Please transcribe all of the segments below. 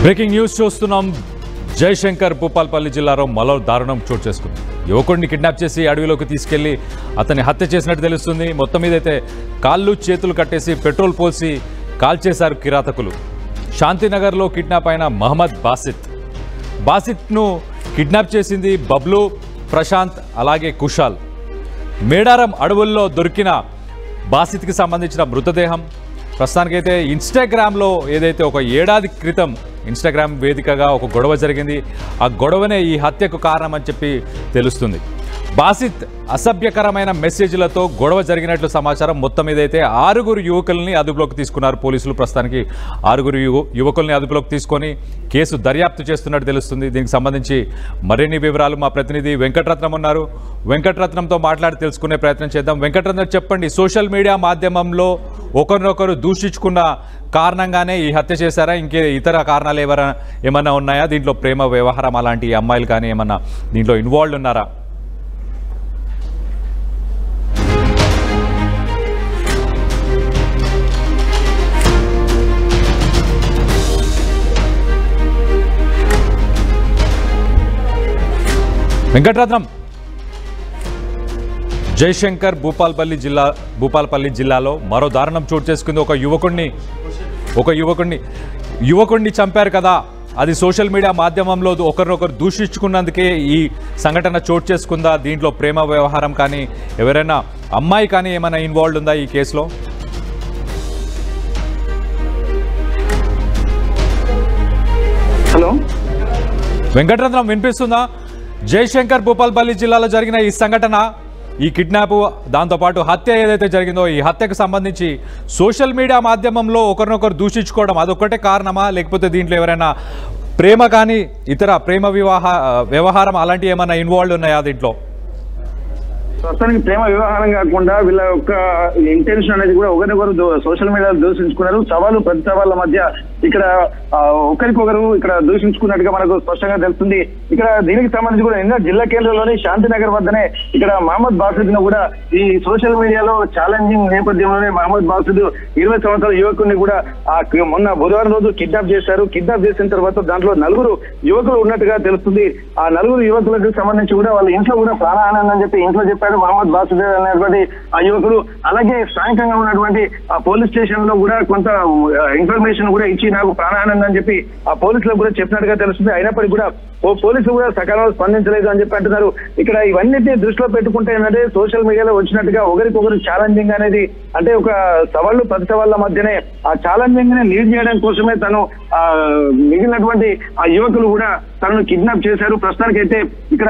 Breaking news చూస్తున్నాం. జయశంకర్ భూపాల్పల్లి జిల్లాలో మరో దారుణం చోటు చేసుకుంది. యువకుడిని కిడ్నాప్ చేసి అడవిలోకి తీసుకెళ్లి అతన్ని హత్య చేసినట్టు తెలుస్తుంది. మొత్తం మీద అయితే కాళ్ళు చేతులు కట్టేసి పెట్రోల్ పోసి కాల్చేశారు కిరాతకులు. శాంతినగర్లో కిడ్నాప్ అయిన మహమ్మద్ బాసిత్ను కిడ్నాప్ చేసింది బబ్లు, ప్రశాంత్ అలాగే కుషాల్. మేడారం అడవుల్లో దొరికిన బాసిత్కి సంబంధించిన మృతదేహం ప్రస్తుతానికైతే ఇన్స్టాగ్రామ్లో ఏదైతే ఒక ఏడాది క్రితం ఇన్స్టాగ్రామ్ వేదికగా ఒక గొడవ జరిగింది. ఆ గొడవనే ఈ హత్యకు కారణమని చెప్పి తెలుస్తుంది. బాసిత్ అసభ్యకరమైన మెసేజ్లతో గొడవ జరిగినట్లు సమాచారం. మొత్తం ఏదైతే 6 యువకుల్ని అదుపులోకి తీసుకున్నారు పోలీసులు. ప్రస్తుతానికి 6 యువకుల్ని అదుపులోకి తీసుకొని కేసు దర్యాప్తు చేస్తున్నట్టు తెలుస్తుంది. దీనికి సంబంధించి మరిన్ని వివరాలు మా ప్రతినిధి వెంకటరత్నం ఉన్నారు. వెంకటరత్నంతో మాట్లాడి తెలుసుకునే ప్రయత్నం చేద్దాం. వెంకటరత్నం, చెప్పండి, సోషల్ మీడియా మాధ్యమంలో ఒకరినొకరు దూషించుకున్న కారణంగానే ఈ హత్య చేశారా? ఇంకే ఇతర కారణాలు ఏమన్నా ఉన్నాయా? దీంట్లో ప్రేమ వ్యవహారం అలాంటి అమ్మాయిలు కానీ ఏమన్నా దీంట్లో ఇన్వాల్వ్ ఉన్నారా? వెంకటరత్నం, జయశంకర్ భూపాల్పల్లి జిల్లాలో మరో దారుణం చోటు చేసుకుంది. యువకుడిని చంపారు కదా, అది సోషల్ మీడియా మాధ్యమంలో ఒకరినొకరు దూషించుకున్నందుకే ఈ సంఘటన చోటు చేసుకుందా? దీంట్లో ప్రేమ వ్యవహారం కానీ ఎవరైనా అమ్మాయి కానీ ఏమైనా ఇన్వాల్వ్ ఉందా ఈ కేసులో? హలో వెంకటరత్నం, వినిపిస్తుందా? జయశంకర్ భూపాల్పల్లి జిల్లాలో జరిగిన ఈ సంఘటన, ఈ కిడ్నాప్, దాంతోపాటు హత్య ఏదైతే జరిగిందో ఈ హత్యకు సంబంధించి సోషల్ మీడియా మాధ్యమంలో ఒకరినొకరు దూషించుకోవడం అదొక్కటే కారణమా? లేకపోతే దీంట్లో ఎవరైనా ప్రేమ కానీ ఇతర ప్రేమ వ్యవహారం అలాంటివి ఏమైనా ఇన్వాల్వ్ ఉన్నాయా దీంట్లో? ప్రస్తుతానికి ప్రేమ వ్యవహారం కాకుండా వీళ్ళ యొక్క ఇంటెన్షన్ అనేది కూడా ఒకరికొకరు సోషల్ మీడియాలో దూషించుకున్నారు. సవాలు ప్రతి సవాళ్ళ మధ్య ఇక్కడ ఒకరికొకరు ఇక్కడ దూషించుకున్నట్టుగా మనకు స్పష్టంగా తెలుస్తుంది. ఇక్కడ దీనికి సంబంధించి కూడా నిన్న జిల్లా కేంద్రంలోని శాంతినగర్ వద్దనే ఇక్కడ మహమ్మద్ బాసిద్ ను కూడా ఈ సోషల్ మీడియాలో ఛాలెంజింగ్ నేపథ్యంలోనే మహమ్మద్ బాసిద్ 20 సంవత్సరాల యువకుడిని కూడా మొన్న బుధవారం రోజు కిడ్నాప్ చేశారు. కిడ్నాప్ చేసిన తర్వాత దాంట్లో 4 యువకులు ఉన్నట్టుగా తెలుస్తుంది. ఆ 4 యువకులకు సంబంధించి కూడా వాళ్ళ ఇంట్లో కూడా ప్రాణహాని అని చెప్పి ఇంట్లో చెప్పారు మహమ్మద్ బాసిద్ అనేటువంటి ఆ యువకుడు. అలాగే స్థానికంగా ఉన్నటువంటి ఆ పోలీస్ స్టేషన్ లో కూడా కొంత ఇన్ఫర్మేషన్ కూడా ఇచ్చి నాకు ప్రాణహాని అని చెప్పి ఆ పోలీసులకు కూడా చెప్పినట్టుగా తెలుస్తుంది. అయినప్పటికీ కూడా పోలీసులు కూడా సకాలంలో స్పందించలేదు అని చెప్పి అంటున్నారు. ఇక్కడ ఇవన్నిటిని దృష్టిలో పెట్టుకుంటే ఏంటంటే సోషల్ మీడియాలో వచ్చినట్టుగా ఒకరికొకరు ఛాలెంజింగ్ అనేది అంటే ఒక సవాళ్ళు ప్రతి సవాళ్ళ మధ్యనే ఆ ఛాలెంజింగ్ ని లీడ్ చేయడం కోసమే తను మిగిలినటువంటి ఆ యువకులు కూడా తనను కిడ్నాప్ చేశారు. ప్రస్తుతానికైతే ఇక్కడ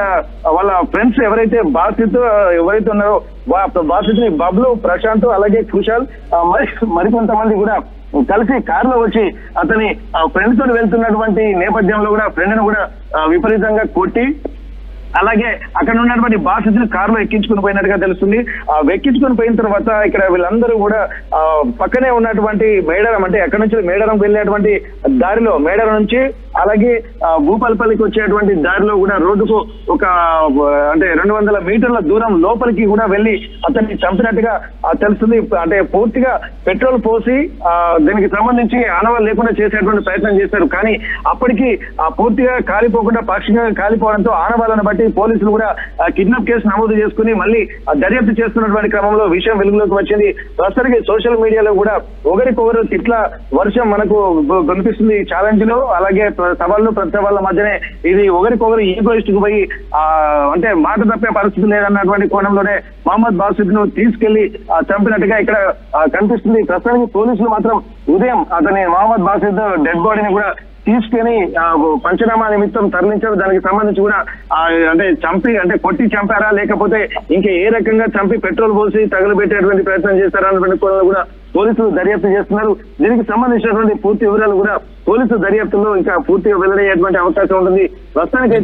వాళ్ళ ఫ్రెండ్స్ ఎవరైతే బాసిత్ ఎవరైతే ఉన్నారో బాసిత్ ని బబ్లు, ప్రశాంత్ అలాగే కుషాల్ మరికొంతమంది కూడా కలిసి కారులో వచ్చి అతని ఫ్రెండ్ తోటి వెళ్తున్నటువంటి నేపథ్యంలో కూడా ఫ్రెండ్ ను కూడా విపరీతంగా కొట్టి అలాగే అక్కడ ఉన్నటువంటి బాసిద్ని కారులో ఎక్కించుకుని పోయినట్టుగా తెలుస్తుంది. ఎక్కించుకుని పోయిన తర్వాత ఇక్కడ వీళ్ళందరూ కూడా పక్కనే ఉన్నటువంటి మేడారం అంటే అక్కడ నుంచి మేడారం వెళ్ళేటువంటి దారిలో మేడారం నుంచి అలాగే భూపాల్పల్లికి వచ్చేటువంటి దారిలో కూడా రోడ్డుకు ఒక అంటే 200 మీటర్ల దూరం లోపలికి కూడా వెళ్ళి అతన్ని చంపినట్టుగా తెలుస్తుంది. అంటే పూర్తిగా పెట్రోల్ పోసి దీనికి సంబంధించి ఆనవాళ్ళు లేకుండా చేసేటువంటి ప్రయత్నం చేశారు. కానీ అప్పటికి పూర్తిగా కాలిపోకుండా పాక్షికంగా కాలిపోవడంతో ఆనవాళ్ళను బట్టి పోలీసులు కూడా కిడ్నాప్ కేసు నమోదు చేసుకుని మళ్ళీ దర్యాప్తు చేస్తున్నటువంటి క్రమంలో విషయం వెలుగులోకి వచ్చింది. ప్రస్తుతానికి సోషల్ మీడియాలో కూడా ఒకరికొకరు తిట్ల వర్షం మనకు కనిపిస్తుంది. ఛాలెంజ్ లో అలాగే సవాళ్ళు ప్రతి సవాళ్ళ మధ్యనే ఇది ఒకరికొకరు ఈగోయిస్ట్ కు పోయి అంటే మాట తప్పే పరిస్థితి లేదన్నటువంటి కోణంలోనే మహమ్మద్ బాసిద్ ను తీసుకెళ్లి చంపినట్టుగా ఇక్కడ కనిపిస్తుంది. ప్రస్తుతానికి పోలీసులు మాత్రం ఉదయం అతని మహమ్మద్ బాసిద్ డెడ్ బాడీని కూడా తీసుకెళ్లి పంచనామా నిమిత్తం తరలించారు. దానికి సంబంధించి కూడా అంటే కొట్టి చంపారా లేకపోతే ఇంకా ఏ రకంగా చంపి పెట్రోల్ పోసి తగలబెట్టేటువంటి ప్రయత్నం చేస్తారా అన్నటువంటి కూడా పోలీసులు దర్యాప్తు చేస్తున్నారు. దీనికి సంబంధించినటువంటి పూర్తి వివరాలు కూడా పోలీసు దర్యాప్తులో ఇంకా పూర్తిగా వెల్లడయ్యేటువంటి అవకాశం ఉంటుంది. ప్రస్తుతానికి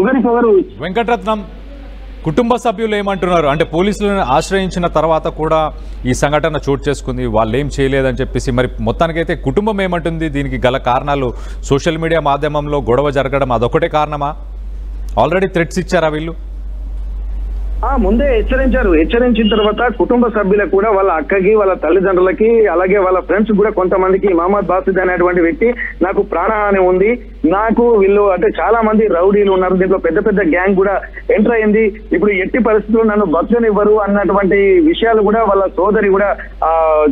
ఒకరికొకరు వెంకటరత్నం కుటుంబ సభ్యులు ఏమంటున్నారు అంటే పోలీసులను ఆశ్రయించిన తర్వాత కూడా ఈ సంఘటన చోటు చేసుకుంది, వాళ్ళు ఏం చేయలేదని చెప్పేసి, మరి మొత్తానికైతే కుటుంబం ఏమంటుంది? దీనికి గల కారణాలు సోషల్ మీడియా మాధ్యమంలో గొడవ జరగడం అదొకటే కారణమా? ఆల్రెడీ థ్రెట్స్ ఇచ్చారా వీళ్ళు? ముందే హెచ్చరించిన తర్వాత కుటుంబ సభ్యులకు కూడా వాళ్ళ అక్కకి వాళ్ళ తల్లిదండ్రులకి అలాగే వాళ్ళ ఫ్రెండ్స్ కూడా కొంతమందికి మహమ్మద్ బాసిద్ అనేటువంటి వ్యక్తి నాకు ప్రాణహాని ఉంది, నాకు వీళ్ళు అంటే చాలా మంది రౌడీలు ఉన్నారు, దీంట్లో పెద్ద పెద్ద గ్యాంగ్ కూడా ఎంటర్ అయింది, ఇప్పుడు ఎట్టి పరిస్థితుల్లో నన్ను బతకనివ్వరు అన్నటువంటి విషయాలు కూడా వాళ్ళ సోదరి కూడా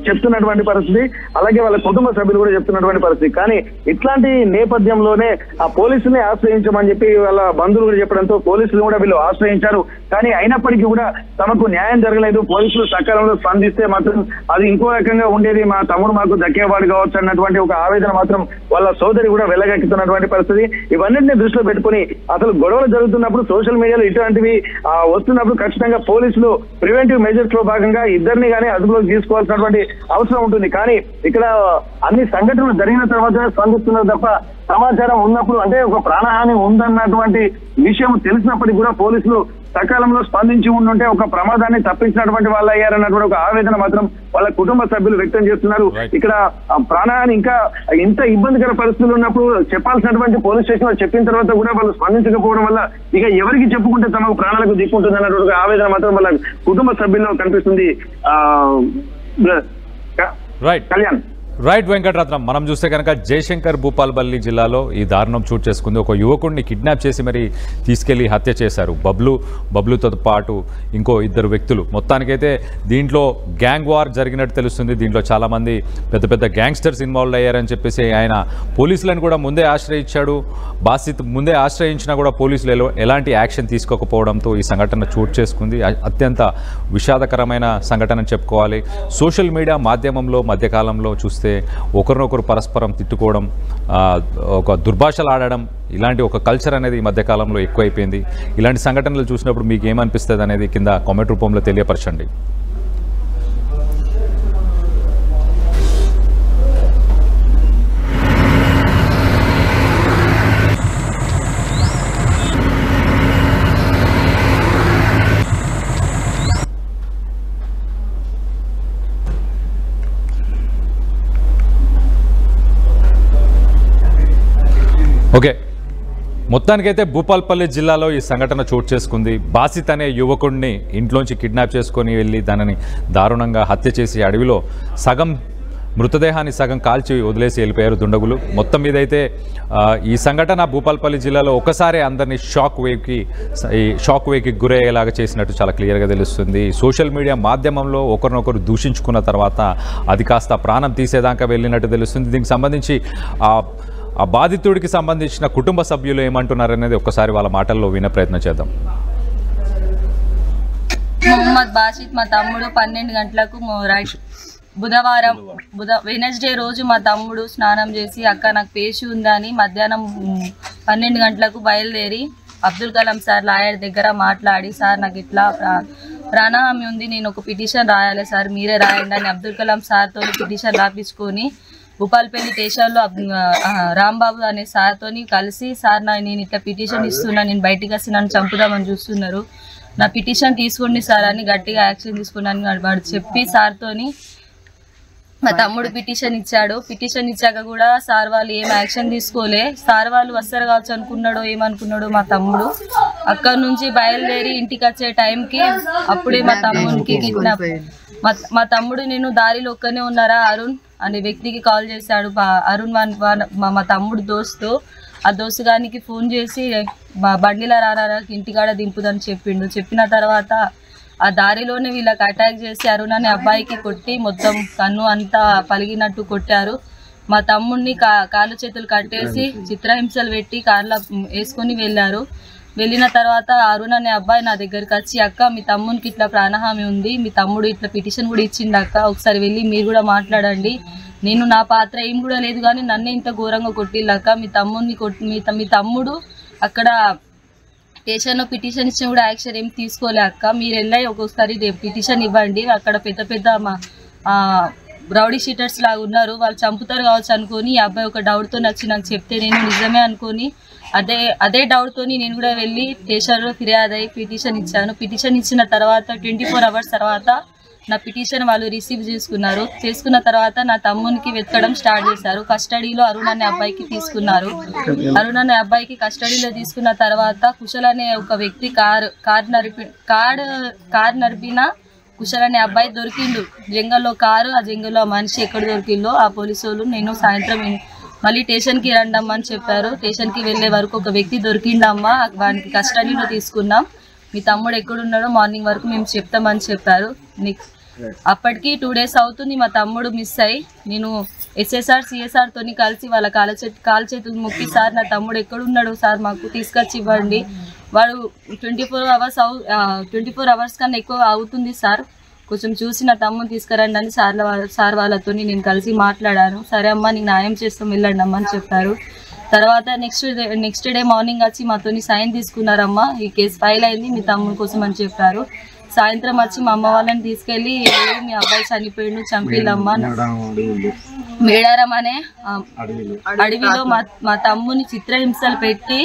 చెప్తున్నటువంటి పరిస్థితి, అలాగే వాళ్ళ కుటుంబ సభ్యులు కూడా చెప్తున్నటువంటి పరిస్థితి. కానీ ఇట్లాంటి నేపథ్యంలోనే ఆ పోలీసుల్ని ఆశ్రయించమని చెప్పి వాళ్ళ బంధువులు కూడా చెప్పడంతో పోలీసులు కూడా వీళ్ళు ఆశ్రయించారు. కానీ అయినప్పటికీ కూడా తమకు న్యాయం జరగలేదు, పోలీసులు సకాలంలో స్పందిస్తే మాత్రం అది ఇంకో రకంగా ఉండేది, మా తమ్ముడు మాకు దక్కేవాడు కావచ్చు అన్నటువంటి ఒక ఆవేదన మాత్రం వాళ్ళ సోదరి కూడా వెలగెక్కుతున్నటువంటి పరిస్థితి. ఇవన్నింటినీ దృష్టిలో పెట్టుకుని అసలు గొడవలు జరుగుతున్నప్పుడు సోషల్ మీడియాలో ఇటువంటివి వస్తున్నప్పుడు ఖచ్చితంగా పోలీసులు ప్రివెంటివ్ మెజర్స్ లో భాగంగా ఇద్దరిని కానీ అదుపులోకి తీసుకోవాల్సినటువంటి అవసరం ఉంటుంది. కానీ ఇక్కడ అన్ని సంఘటనలు జరిగిన తర్వాత స్పందిస్తున్నారు తప్ప సమాచారం ఉన్నప్పుడు అంటే ఒక ప్రాణహాని ఉందన్నటువంటి విషయం తెలిసినప్పటికీ కూడా పోలీసులు సకాలంలో స్పందించి ఉండుంటే ఒక ప్రమాదాన్ని తప్పించినటువంటి వాళ్ళు అయ్యారన్నటువంటి ఒక ఆవేదన మాత్రం వాళ్ళ కుటుంబ సభ్యులు వ్యక్తం చేస్తున్నారు. ఇక్కడ ప్రాణహాని ఇంకా ఇంత ఇబ్బందికర పరిస్థితులు ఉన్నప్పుడు చెప్పాల్సినటువంటి పోలీస్ స్టేషన్ లో చెప్పిన తర్వాత కూడా వాళ్ళు స్పందించకపోవడం వల్ల ఇక ఎవరికి చెప్పుకుంటే తమకు ప్రాణాలకు దిక్కుంటుంది అన్నటువంటి ఆవేదన మాత్రం వాళ్ళ కుటుంబ సభ్యుల్లో కనిపిస్తుంది. కళ్యాణ్ రైట్ వెంకటరత్నం, మనం చూస్తే కనుక జయశంకర్ భూపాల్పల్లి జిల్లాలో ఈ దారుణం చోటు చేసుకుంది. ఒక యువకుడిని కిడ్నాప్ చేసి మరి తీసుకెళ్లి హత్య చేశారు. బబ్లుతో పాటు ఇంకో ఇద్దరు వ్యక్తులు. మొత్తానికైతే దీంట్లో గ్యాంగ్ వార్ జరిగినట్టు తెలుస్తుంది. దీంట్లో చాలామంది పెద్ద పెద్ద గ్యాంగ్స్టర్స్ ఇన్వాల్వ్ అయ్యారని చెప్పేసి ఆయన పోలీసులను కూడా ముందే ఆశ్రయించాడు. బాసిత్ ముందే ఆశ్రయించినా కూడా పోలీసులు ఎలాంటి యాక్షన్ తీసుకోకపోవడంతో ఈ సంఘటన చోటు చేసుకుంది. అత్యంత విషాదకరమైన సంఘటన చెప్పుకోవాలి. సోషల్ మీడియా మాధ్యమంలో మధ్యకాలంలో చూస్తే ఒకరినొకరు పరస్పరం తిట్టుకోవడం, ఒక దుర్భాషలు ఆడడం, ఇలాంటి ఒక కల్చర్ అనేది ఈ మధ్యకాలంలో ఎక్కువైపోయింది. ఇలాంటి సంఘటనలు చూసినప్పుడు మీకు ఏమనిపిస్తుంది అనేది కింద కామెంట్ రూపంలో తెలియపరచండి. ఓకే, మొత్తానికైతే భూపాల్పల్లి జిల్లాలో ఈ సంఘటన చోటు చేసుకుంది. బాసిత్ అనే యువకుడిని ఇంట్లోంచి కిడ్నాప్ చేసుకొని వెళ్ళి దానిని దారుణంగా హత్య చేసి అడవిలో సగం మృతదేహాన్ని సగం కాల్చి వదిలేసి వెళ్ళిపోయారు దుండగులు. మొత్తం మీద అయితే ఈ సంఘటన భూపాల్పల్లి జిల్లాలో ఒకసారి అందరినీ షాక్ వేవ్కి గురయ్యేలాగా చేసినట్టు చాలా క్లియర్గా తెలుస్తుంది. సోషల్ మీడియా మాధ్యమంలో ఒకరినొకరు దూషించుకున్న తర్వాత అది కాస్త ప్రాణం తీసేదాకా వెళ్ళినట్టు తెలుస్తుంది. దీనికి సంబంధించి ఆ బాధితుడికి సంబంధించిన కుటుంబ సభ్యులు ఏమంటున్నారనేది ఒక్కసారి వాళ్ళ మాటల్లో వినే ప్రయత్నం చేద్దాం. మొహమ్మద్ బాసిత్ మా తమ్ముడు 12 గంటలకు వెనస్డే రోజు మా తమ్ముడు స్నానం చేసి అక్క నాకు పేషి ఉందని మధ్యాహ్నం 12 గంటలకు బయలుదేరి అబ్దుల్ కలాం సార్ లాయర్ దగ్గర మాట్లాడి, సార్ నాకు ఇట్లా ప్రాణహాని ఉంది, నేను ఒక పిటిషన్ రాయాలి సార్, మీరే రాయండి అని అబ్దుల్ కలాం సార్తో పిటిషన్ రాపించుకొని భూపాల్పల్లి స్టేషన్లో రాంబాబు అనే సార్తో కలిసి, సార్ నేను ఇట్లా పిటిషన్ ఇస్తున్నా, నేను బయటికి వచ్చి నన్ను చంపుదామని చూస్తున్నారు, నా పిటిషన్ తీసుకోండి సార్ అని గట్టిగా యాక్షన్ తీసుకున్నాను వాడు చెప్పి సార్తోని మా తమ్ముడు పిటిషన్ ఇచ్చాడు. పిటిషన్ ఇచ్చాక కూడా సార్ వాళ్ళు ఏం యాక్షన్ తీసుకోలే. సార్ వాళ్ళు వస్తారు కావచ్చు అనుకున్నాడో ఏమనుకున్నాడో మా తమ్ముడు అక్కడ నుంచి బయలుదేరి ఇంటికి వచ్చే టైంకి అప్పుడే మా తమ్ముడికి కిడ్నాప్. మా తమ్ముడు నేను దారిలో ఒక్కనే ఉన్నారా అరుణ్ అనే వ్యక్తికి కాల్ చేశాడు. అరుణ్ మా తమ్ముడు దోస్తు, ఆ దోస్తుగానికి ఫోన్ చేసి బండిలో రారా ఇంటికాడ దింపుదని చెప్పిండు. చెప్పిన తర్వాత ఆ దారిలోనే వీళ్ళకి అటాక్ చేసి అరుణ్ అనే అబ్బాయికి కొట్టి మొత్తం కన్ను అంతా పలిగినట్టు కొట్టారు. మా తమ్ముడిని కాళ్ళు చేతులు కట్టేసి చిత్రహింసలు పెట్టి కార్లో వేసుకొని వెళ్ళారు. వెళ్ళిన తర్వాత అరుణ్ అనే అబ్బాయి నా దగ్గరికి వచ్చి, అక్క మీ తమ్మునికి ఇట్లా ప్రాణహాని ఉంది, మీ తమ్ముడు ఇట్లా పిటిషన్ కూడా ఇచ్చిండు అక్క, ఒకసారి వెళ్ళి మీరు కూడా మాట్లాడండి, నేను నా పాత్ర ఏం కూడా లేదు కానీ నన్నే ఇంత ఘోరంగా కొట్టిల్లక్క, మీ తమ్ముడిని మీ తమ్ముడు అక్కడ స్టేషన్లో పిటిషన్ ఇచ్చిన కూడా యాక్షన్ ఏం తీసుకోలే అక్క, మీరు వెళ్ళి ఒక్కొక్కసారి పిటిషన్ ఇవ్వండి, అక్కడ పెద్ద పెద్ద రౌడీ షీటర్స్ లాగా ఉన్నారు, వాళ్ళు చంపుతారు కావచ్చు అనుకొని ఈ అబ్బాయి ఒక డౌట్తో వచ్చి నాకు చెప్తే నేను నిజమే అనుకొని అదే డౌట్తో నేను కూడా వెళ్ళి స్టేషన్లో ఫిర్యాదు అయ్యి పిటిషన్ ఇచ్చాను. పిటిషన్ ఇచ్చిన తర్వాత 24 hours తర్వాత నా పిటిషన్ వాళ్ళు రిసీవ్ చేసుకున్న తర్వాత నా తమ్మునికి వెతకడం స్టార్ట్ చేశారు. కస్టడీలో అరుణ్ అనే అబ్బాయికి తీసుకున్నారు. అరుణ్ అనే అబ్బాయికి కస్టడీలో తీసుకున్న తర్వాత కుశల్ అనే ఒక వ్యక్తి కార్ నడిపిన కుశల్ అనే అబ్బాయి దొరికిండు. జంగల్లో కారు, ఆ జంగల్లో ఆ మనిషి ఎక్కడ దొరికిందో ఆ పోలీసు వాళ్ళు నేను సాయంత్రం మళ్ళీ స్టేషన్కి రండమ్మా అని చెప్పారు. స్టేషన్కి వెళ్ళే వరకు ఒక వ్యక్తి దొరికిండమ్మా, వానికి కస్టడీలో తీసుకున్నాం, మీ తమ్ముడు ఎక్కడున్నాడో మార్నింగ్ వరకు మేము చెప్తామని చెప్పారు. అప్పటికి 2 days అవుతుంది మా తమ్ముడు మిస్ అయ్యి. నేను SSR CSR తోని కలిసి వాళ్ళ కాలు చేతులు మొక్కి, సార్ నా తమ్ముడు ఎక్కడున్నాడు సార్ మాకు తీసుకొచ్చి ఇవ్వండి, వాడు 24 hours కన్నా ఎక్కువ అవుతుంది సార్, కొంచెం చూసి నా తమ్ముని తీసుకురండి అని సార్ వాళ్ళతో నేను కలిసి మాట్లాడాను. సరే అమ్మ నీకు న్యాయం చేస్తాం వెళ్ళండి అమ్మ అని చెప్పారు. తర్వాత నెక్స్ట్ డే మార్నింగ్ వచ్చి మాతోని సైన్ తీసుకున్నారమ్మా, ఈ కేసు ఫైల్ అయింది మీ తమ్ముని కోసం అని చెప్పారు. సాయంత్రం వచ్చి మా అమ్మ వాళ్ళని తీసుకెళ్ళి మీ అబ్బాయి చనిపోయిండు చంపిల్లమ్మా, మేడారం అనే అడవిలో మా తమ్ముని చిత్రహింసలు పెట్టి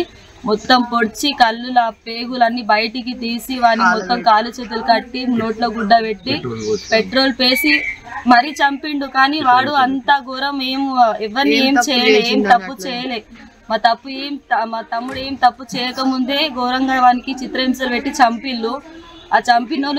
మొత్తం పొడిచి కళ్ళు పేగులన్నీ బయటికి తీసి వాడిని మొత్తం కాలు చేతులు కట్టి నోట్లో గుడ్డ పెట్టి పెట్రోల్ పేసి మరీ చంపిండు. కానీ వాడు అంత ఘోరం ఎవరిని ఏం చేయలే, ఏం తప్పు చేయలే. మా తమ్ముడు ఏం తప్పు చేయకముందే ఘోరంగా వానికి చిత్రహింసలు పెట్టి చంపిళ్ళు. ఆ చంపిన వాళ్ళు